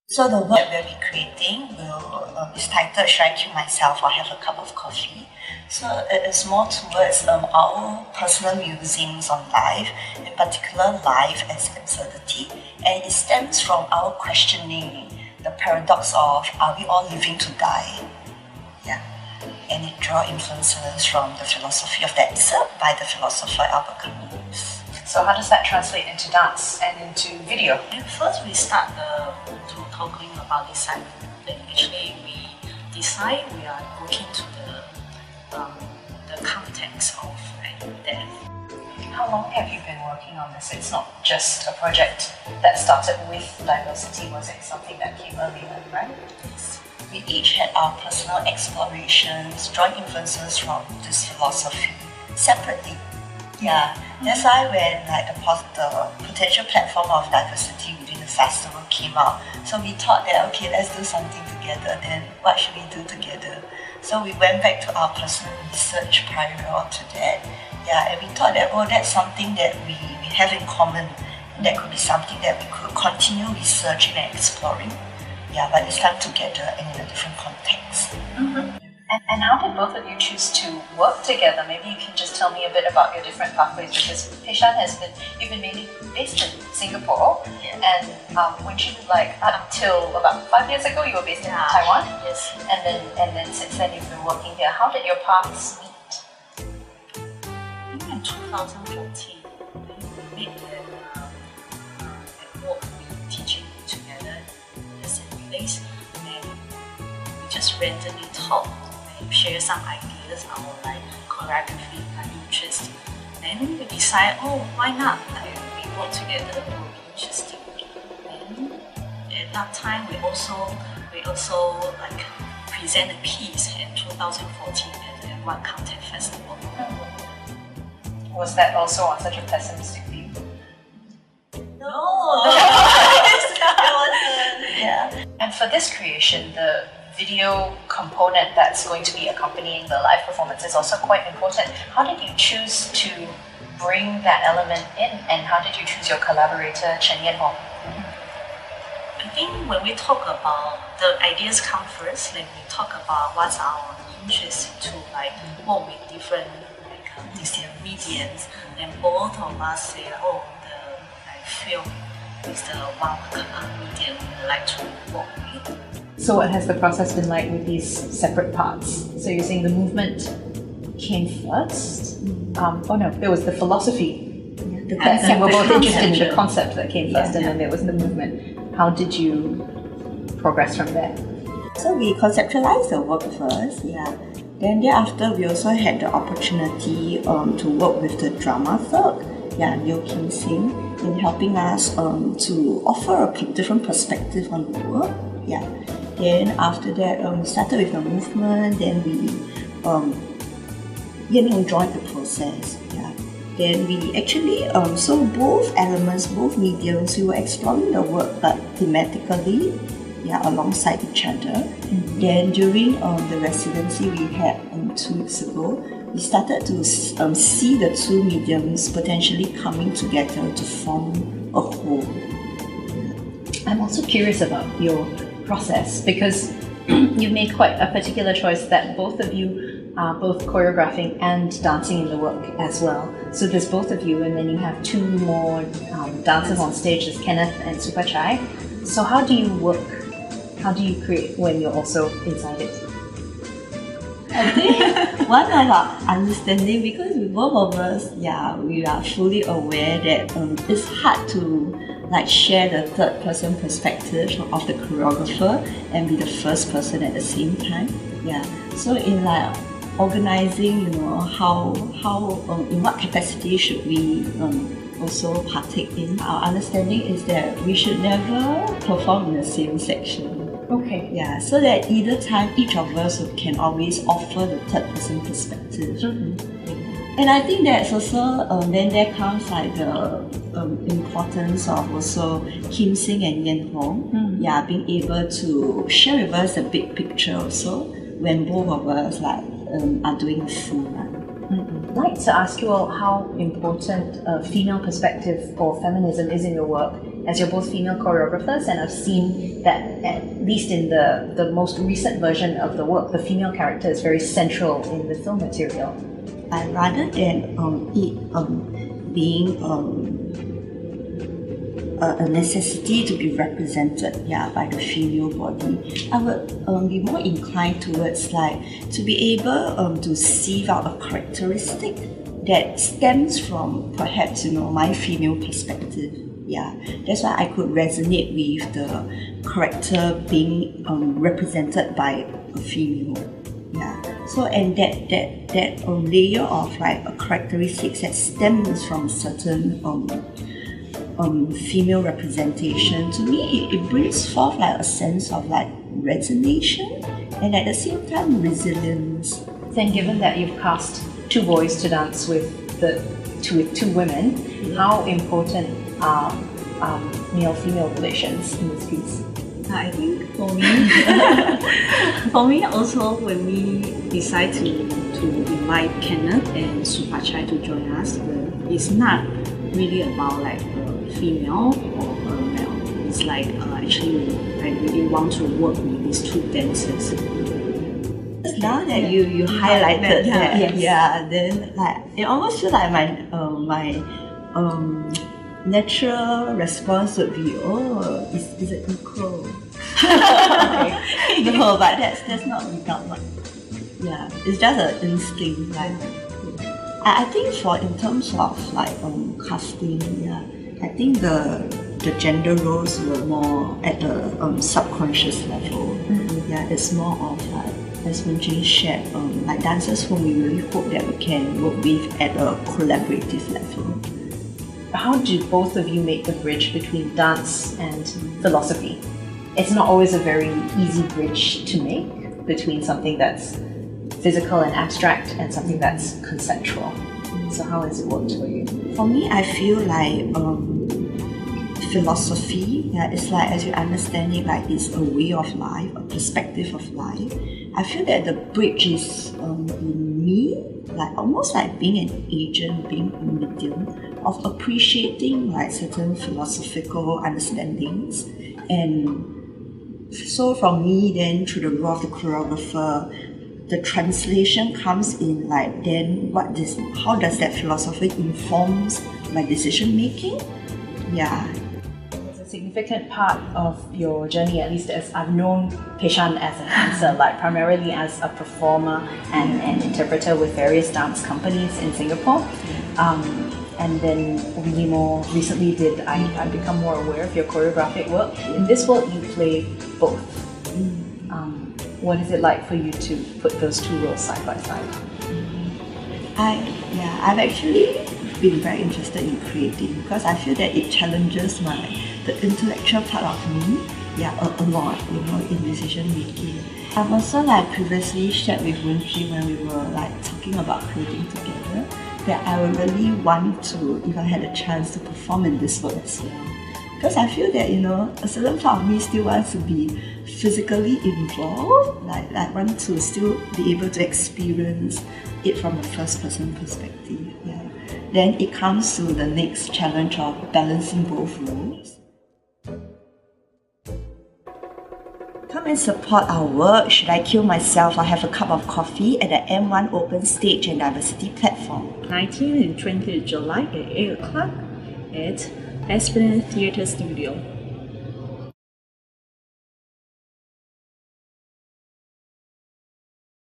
So the work we'll be creating is titled Should I Kill Myself or Have a Cup of Coffee? So it is more towards our personal musings on life, in particular life as absurdity, and it stems from our questioning the paradox of are we all living to die? Yeah. And it draws influences from the philosophy of the excerpt by the philosopher Albert Camus. So how does that translate into dance and into video? And first we start talking about design. Then actually we decide we are looking to the context of death. How long have you been working on this? It's not just a project that started with DiverCity, was it something that came earlier, right? Yes. We each had our personal explorations, drawing influences from this philosophy separately. Yeah, that's why when the potential platform of DiverCity within the festival came out, so we thought that okay, let's do something together. Then what should we do together? So we went back to our personal research prior to that. Yeah, and we thought that that's something that we have in common. And that could be something that we could continue researching and exploring. Yeah, but this time together and in a different context. Mm-hmm. And how did both of you choose to work together? Maybe you can just tell me a bit about your different pathways, because Peishan you've been mainly based in Singapore, and weren't you until about 5 years ago you were based in Taiwan? Yes. And then since then you've been working here. How did your paths meet? In 2014, we met at work, we were teaching together in the same place, and we just randomly talked. Share some ideas, our choreography, interest. Then we decide, why not? We work together, it will be interesting. Then at that time, we also present a piece in 2014 at the M1 Content Festival. Was that also on such a pessimistic view? No, it wasn't. Yeah. And for this creation, the video component that's going to be accompanying the live performance is also quite important. How did you choose to bring that element in, and how did you choose your collaborator, Chen Yan-Hong? I think when we talk about the ideas come first, then we talk about what's our interest to work with different mediums, and both of us say, the film is the one medium we like to work with. So what has the process been like with these separate parts? So you're saying the movement came first? There was the philosophy. Yeah, you were both interested in the concept that came first, and then there was the movement. How did you progress from there? So we conceptualized the work first, Then thereafter, we also had the opportunity to work with the dramaturg, Neo Kim Seng, in helping us to offer a different perspective on the work. Then after that, we started with the movement. Then we Yan-Hong joined the process. Then we actually so both elements, both mediums, we were exploring the work but thematically, alongside each other. Mm-hmm. Then during the residency we had 2 weeks ago, we started to see the two mediums potentially coming together to form a whole. I'm also curious about your process, because you made quite a particular choice that both of you are both choreographing and dancing in the work as well. So there's both of you, and then you have 2 more dancers on stage, there's Kenneth and Super Chai. So how do you work? How do you create when you're also inside it? I think one of our understanding, because both of us, we are fully aware that it's hard to share the third person perspective of the choreographer and be the first person at the same time. So in organizing, how in what capacity should we also partake in? Our understanding is that we should never perform in the same section. Okay. So that either time each of us can always offer the third person perspective. Mm-hmm. And I think that's also then there comes the importance of also Kim Seng and Yan-Hong, being able to share with us the big picture also when both of us are doing a full run. I'd like to ask you all how important a female perspective or feminism is in your work, as you're both female choreographers, and I've seen that at least in the most recent version of the work, the female character is very central in the film material. Rather than being a necessity to be represented, by the female body, I would be more inclined towards to be able to sieve out a characteristic that stems from perhaps my female perspective. That's why I could resonate with the character being represented by a female. So and that layer of a characteristics that stems from certain female representation, to me it brings forth a sense of resonation and at the same time resilience. Then given that you've cast two boys to dance with two women, how important are male-female relations in this piece? I think for me also, when we decide to invite Kenneth and Supachai to join us, it's not really about a female or a male. It's actually I really want to work with these two dancers. Now that you highlighted that, then it almost feels like my natural response would be, is it equal? No, but that's not without it's just an instinct. I think in terms of casting, I think the gender roles were more at the subconscious level. It's more of as mentioned, shared dancers whom we really hope that we can work with at a collaborative level. How do both of you make the bridge between dance and philosophy? It's not always a very easy bridge to make between something that's physical and abstract and something that's conceptual. So how has it worked for you? For me, I feel philosophy, it's as you understand it, it's a way of life, a perspective of life. I feel that the bridge is in me, almost being an agent, being a medium, of appreciating certain philosophical understandings. And so from me then, through the role of the choreographer, the translation comes in then how does that philosophy informs my decision making? It's a significant part of your journey, at least as I've known Peishan as a dancer, primarily as a performer and an interpreter with various dance companies in Singapore. And then really more recently did I become more aware of your choreographic work. In this work you play both. What is it like for you to put those two roles side by side? I've actually been very interested in creating because I feel that it challenges the intellectual part of me a lot, in decision making. I've also previously shared with Wen-Chun when we were talking about creating together that I would really want to, if I had a chance, to perform in this work as well. Because I feel that, a certain part of me still wants to be physically involved, I want to still be able to experience it from a first person perspective. Then it comes to the next challenge of balancing both roles. Come and support our work. Should I kill myself or have a cup of coffee at the M1 Open Stage DiverCity platform? 19 and 20 July at 8 o'clock at Esplanade Theatre Studio.